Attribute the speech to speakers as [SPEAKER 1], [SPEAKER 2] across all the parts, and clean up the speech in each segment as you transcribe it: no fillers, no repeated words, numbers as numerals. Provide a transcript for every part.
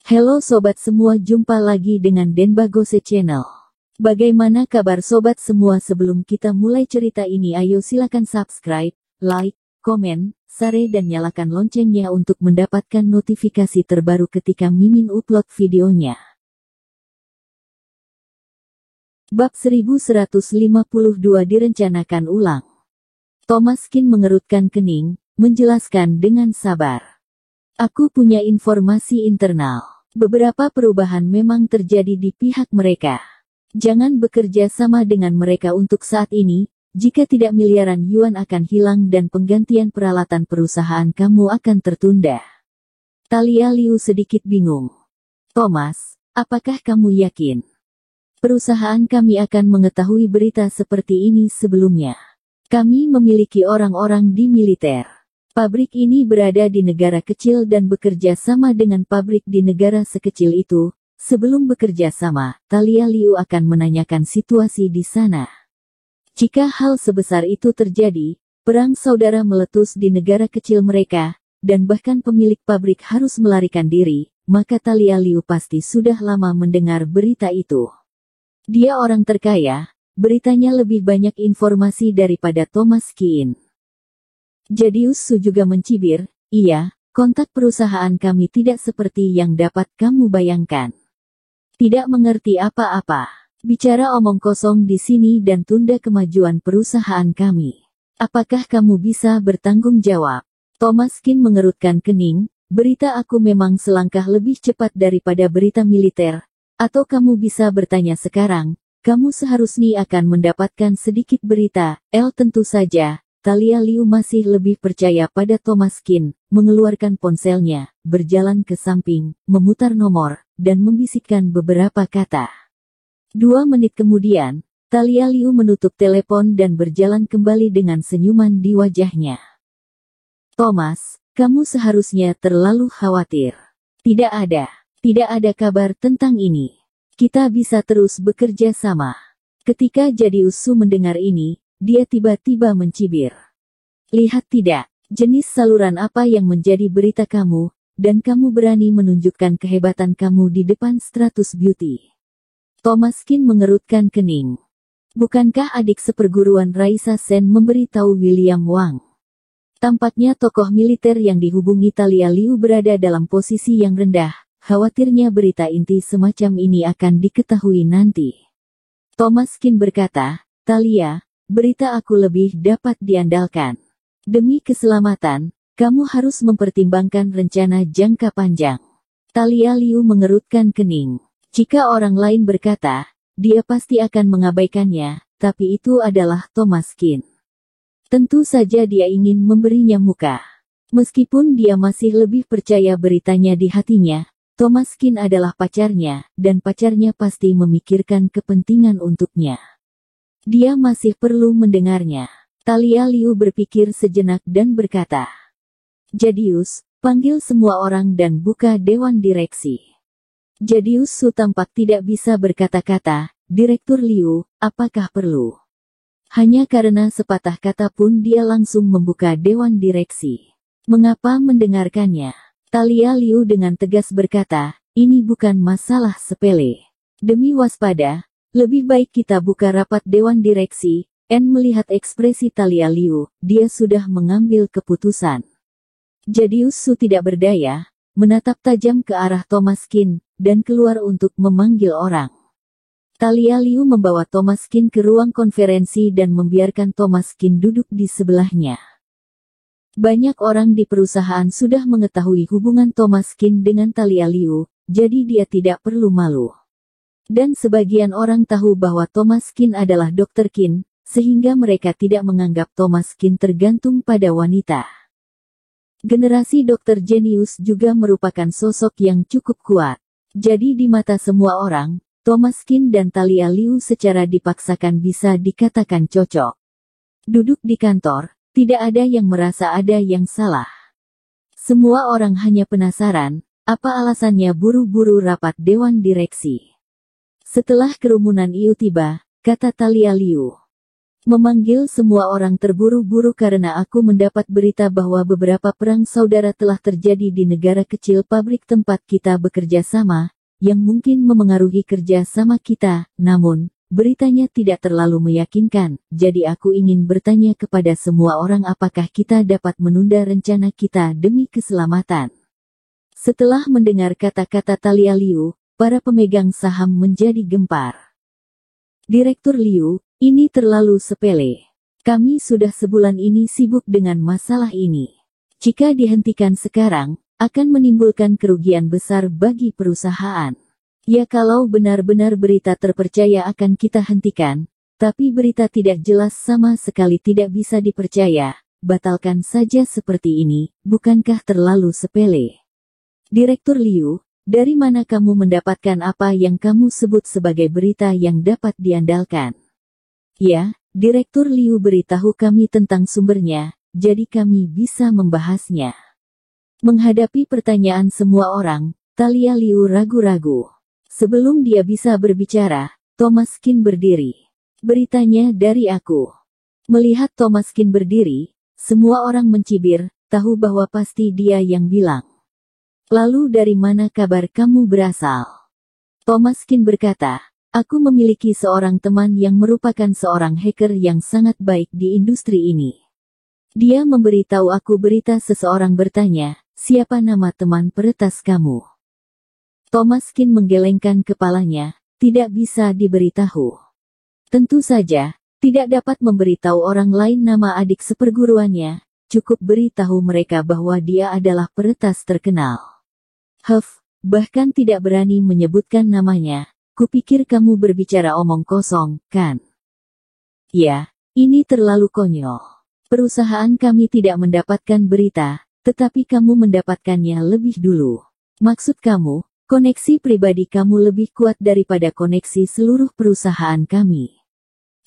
[SPEAKER 1] Halo sobat semua, jumpa lagi dengan Denbagose Channel. Bagaimana kabar sobat semua? Sebelum kita mulai cerita ini, ayo silakan subscribe, like, komen, share dan nyalakan loncengnya untuk mendapatkan notifikasi terbaru ketika Mimin upload videonya. Bab 1152 direncanakan ulang. Thomaskin mengerutkan kening, menjelaskan dengan sabar. Aku punya informasi internal. Beberapa perubahan memang terjadi di pihak mereka. Jangan bekerja sama dengan mereka untuk saat ini, jika tidak miliaran yuan akan hilang dan penggantian peralatan perusahaan kamu akan tertunda. Talia Liu sedikit bingung. Thomas, apakah kamu yakin? Perusahaan kami akan mengetahui berita seperti ini sebelumnya. Kami memiliki orang-orang di militer. Pabrik ini berada di negara kecil dan bekerja sama dengan pabrik di negara sekecil itu. Sebelum bekerja sama, Talia Liu akan menanyakan situasi di sana. Jika hal sebesar itu terjadi, perang saudara meletus di negara kecil mereka, dan bahkan pemilik pabrik harus melarikan diri, maka Talia Liu pasti sudah lama mendengar berita itu. Dia orang terkaya, beritanya lebih banyak informasi daripada Thomaskin. Jadius Su juga mencibir, iya, kontak perusahaan kami tidak seperti yang dapat kamu bayangkan. Tidak mengerti apa-apa. Bicara omong kosong di sini dan tunda kemajuan perusahaan kami. Apakah kamu bisa bertanggung jawab? Thomaskin mengerutkan kening, berita aku memang selangkah lebih cepat daripada berita militer. Atau kamu bisa bertanya sekarang, kamu seharusnya akan mendapatkan sedikit berita. Tentu saja. Talia Liu masih lebih percaya pada Thomaskin, mengeluarkan ponselnya, berjalan ke samping, memutar nomor, dan membisikkan beberapa kata. 2 menit kemudian, Talia Liu menutup telepon dan berjalan kembali dengan senyuman di wajahnya. Thomas, kamu seharusnya terlalu khawatir. Tidak ada kabar tentang ini. Kita bisa terus bekerja sama. Ketika Jadius Su mendengar ini, dia tiba-tiba mencibir. Lihat tidak, jenis saluran apa yang menjadi berita kamu, dan kamu berani menunjukkan kehebatan kamu di depan Stratus Beauty. Thomaskin mengerutkan kening. Bukankah adik seperguruan Raisa Sen memberitahu William Wang? Tampaknya tokoh militer yang dihubungi Talia Liu berada dalam posisi yang rendah, khawatirnya berita inti semacam ini akan diketahui nanti. Thomaskin berkata, Talia, berita aku lebih dapat diandalkan. Demi keselamatan, kamu harus mempertimbangkan rencana jangka panjang. Talia Liu mengerutkan kening. Jika orang lain berkata, dia pasti akan mengabaikannya, tapi itu adalah Thomaskin. Tentu saja dia ingin memberinya muka. Meskipun dia masih lebih percaya beritanya di hatinya, Thomaskin adalah pacarnya, dan pacarnya pasti memikirkan kepentingan untuknya. Dia masih perlu mendengarnya. Talia Liu berpikir sejenak dan berkata, Jadius, panggil semua orang dan buka dewan direksi. Jadius Su tampak tidak bisa berkata-kata, Direktur Liu, apakah perlu? Hanya karena sepatah kata pun dia langsung membuka dewan direksi. Mengapa mendengarkannya? Talia Liu dengan tegas berkata, ini bukan masalah sepele. Demi waspada, lebih baik kita buka rapat dewan direksi. Melihat ekspresi Talia Liu, dia sudah mengambil keputusan. Jadius Su tidak berdaya, menatap tajam ke arah Thomaskin, dan keluar untuk memanggil orang. Talia Liu membawa Thomaskin ke ruang konferensi dan membiarkan Thomaskin duduk di sebelahnya. Banyak orang di perusahaan sudah mengetahui hubungan Thomaskin dengan Talia Liu, jadi dia tidak perlu malu. Dan sebagian orang tahu bahwa Thomaskin adalah Dr. Qin, sehingga mereka tidak menganggap Thomaskin tergantung pada wanita. Generasi Dr. Genius juga merupakan sosok yang cukup kuat. Jadi di mata semua orang, Thomaskin dan Talia Liu secara dipaksakan bisa dikatakan cocok. Duduk di kantor, tidak ada yang merasa ada yang salah. Semua orang hanya penasaran, apa alasannya buru-buru rapat dewan direksi. Setelah kerumunan itu tiba, kata Talia Liu. Memanggil semua orang terburu-buru karena aku mendapat berita bahwa beberapa perang saudara telah terjadi di negara kecil pabrik tempat kita bekerja sama, yang mungkin memengaruhi kerja sama kita, namun, beritanya tidak terlalu meyakinkan, jadi aku ingin bertanya kepada semua orang apakah kita dapat menunda rencana kita demi keselamatan. Setelah mendengar kata-kata Thalia Liu, para pemegang saham menjadi gempar. Direktur Liu, ini terlalu sepele. Kami sudah sebulan ini sibuk dengan masalah ini. Jika dihentikan sekarang, akan menimbulkan kerugian besar bagi perusahaan. Ya kalau benar-benar berita terpercaya akan kita hentikan, tapi berita tidak jelas sama sekali tidak bisa dipercaya, batalkan saja seperti ini, bukankah terlalu sepele? Direktur Liu, dari mana kamu mendapatkan apa yang kamu sebut sebagai berita yang dapat diandalkan? Ya, Direktur Liu beritahu kami tentang sumbernya, jadi kami bisa membahasnya. Menghadapi pertanyaan semua orang, Thalia Liu ragu-ragu. Sebelum dia bisa berbicara, Thomas Qin berdiri. Beritanya dari aku. Melihat Thomas Qin berdiri, semua orang mencibir, tahu bahwa pasti dia yang bilang. Lalu dari mana kabar kamu berasal? Thomas Qin berkata, aku memiliki seorang teman yang merupakan seorang hacker yang sangat baik di industri ini. Dia memberitahu aku berita seseorang bertanya, siapa nama teman peretas kamu? Thomas Qin menggelengkan kepalanya, tidak bisa diberitahu. Tentu saja, tidak dapat memberitahu orang lain nama adik seperguruannya, cukup beritahu mereka bahwa dia adalah peretas terkenal. Bahkan tidak berani menyebutkan namanya. Kupikir kamu berbicara omong kosong, kan? Ya, ini terlalu konyol. Perusahaan kami tidak mendapatkan berita, tetapi kamu mendapatkannya lebih dulu. Maksud kamu, koneksi pribadi kamu lebih kuat daripada koneksi seluruh perusahaan kami.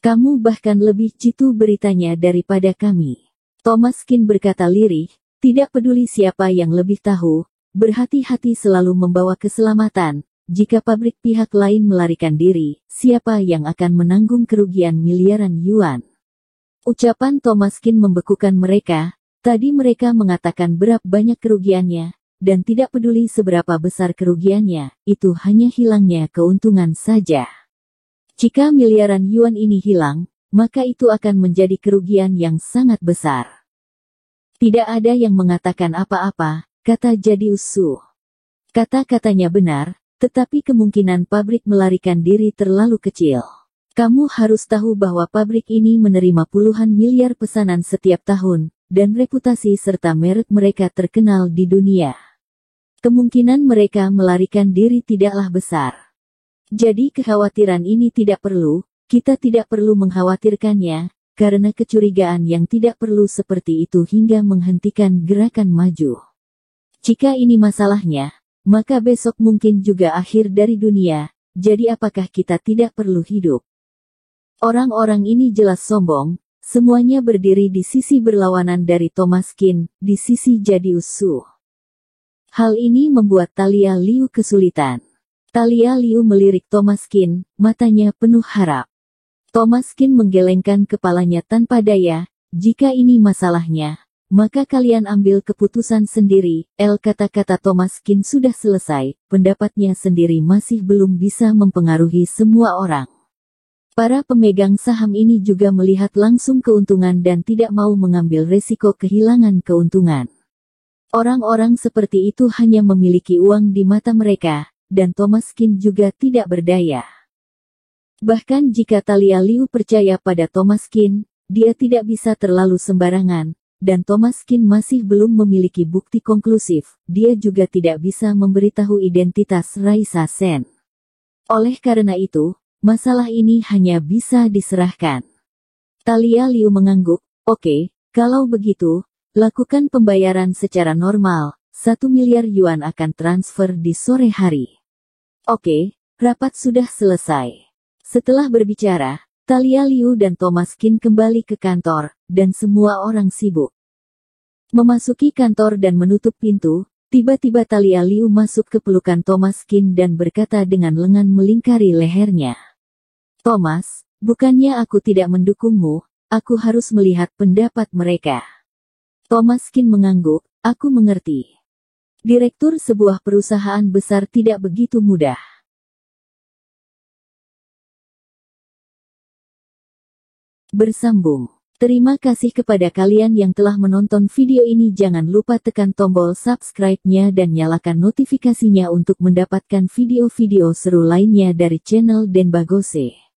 [SPEAKER 1] Kamu bahkan lebih jitu beritanya daripada kami. Thomas Qin berkata lirih, tidak peduli siapa yang lebih tahu, berhati-hati selalu membawa keselamatan. Jika pabrik pihak lain melarikan diri, siapa yang akan menanggung kerugian miliaran yuan? Ucapan Thomas Qin membekukan mereka, tadi mereka mengatakan berapa banyak kerugiannya, dan tidak peduli seberapa besar kerugiannya, itu hanya hilangnya keuntungan saja. Jika miliaran yuan ini hilang, maka itu akan menjadi kerugian yang sangat besar. Tidak ada yang mengatakan apa-apa, kata Jadius Su. Kata-katanya benar, tetapi kemungkinan pabrik melarikan diri terlalu kecil. Kamu harus tahu bahwa pabrik ini menerima puluhan miliar pesanan setiap tahun, dan reputasi serta merek mereka terkenal di dunia. Kemungkinan mereka melarikan diri tidaklah besar. Jadi kekhawatiran ini tidak perlu, kita tidak perlu mengkhawatirkannya, karena kecurigaan yang tidak perlu seperti itu hingga menghentikan gerakan maju. Jika ini masalahnya, maka besok mungkin juga akhir dari dunia, jadi apakah kita tidak perlu hidup? Orang-orang ini jelas sombong, semuanya berdiri di sisi berlawanan dari Thomas Qin, di sisi Jadius Su. Hal ini membuat Thalia Liu kesulitan. Thalia Liu melirik Thomas Qin, matanya penuh harap. Thomas Qin menggelengkan kepalanya tanpa daya, jika ini masalahnya, maka kalian ambil keputusan sendiri. Kata-kata Thomas Qin sudah selesai, pendapatnya sendiri masih belum bisa mempengaruhi semua orang. Para pemegang saham ini juga melihat langsung keuntungan dan tidak mau mengambil resiko kehilangan keuntungan. Orang-orang seperti itu hanya memiliki uang di mata mereka, dan Thomas Qin juga tidak berdaya. Bahkan jika Thalia Liu percaya pada Thomas Qin, dia tidak bisa terlalu sembarangan. Dan Thomas Qin masih belum memiliki bukti konklusif, dia juga tidak bisa memberitahu identitas Raisa Sen. Oleh karena itu, masalah ini hanya bisa diserahkan. Thalia Liu mengangguk, oke, kalau begitu, lakukan pembayaran secara normal, 1 miliar yuan akan transfer di sore hari. Oke, rapat sudah selesai. Setelah berbicara, Thalia Liu dan Thomas Qin kembali ke kantor, dan semua orang sibuk. Memasuki kantor dan menutup pintu, tiba-tiba Thalia Liu masuk ke pelukan Thomas Qin dan berkata dengan lengan melingkari lehernya. Thomas, bukannya aku tidak mendukungmu, aku harus melihat pendapat mereka. Thomas Kin mengangguk, aku mengerti. Direktur sebuah perusahaan besar tidak begitu mudah. Bersambung. Terima kasih kepada kalian yang telah menonton video ini. Jangan lupa tekan tombol subscribe-nya dan nyalakan notifikasinya untuk mendapatkan video-video seru lainnya dari channel Denbagose.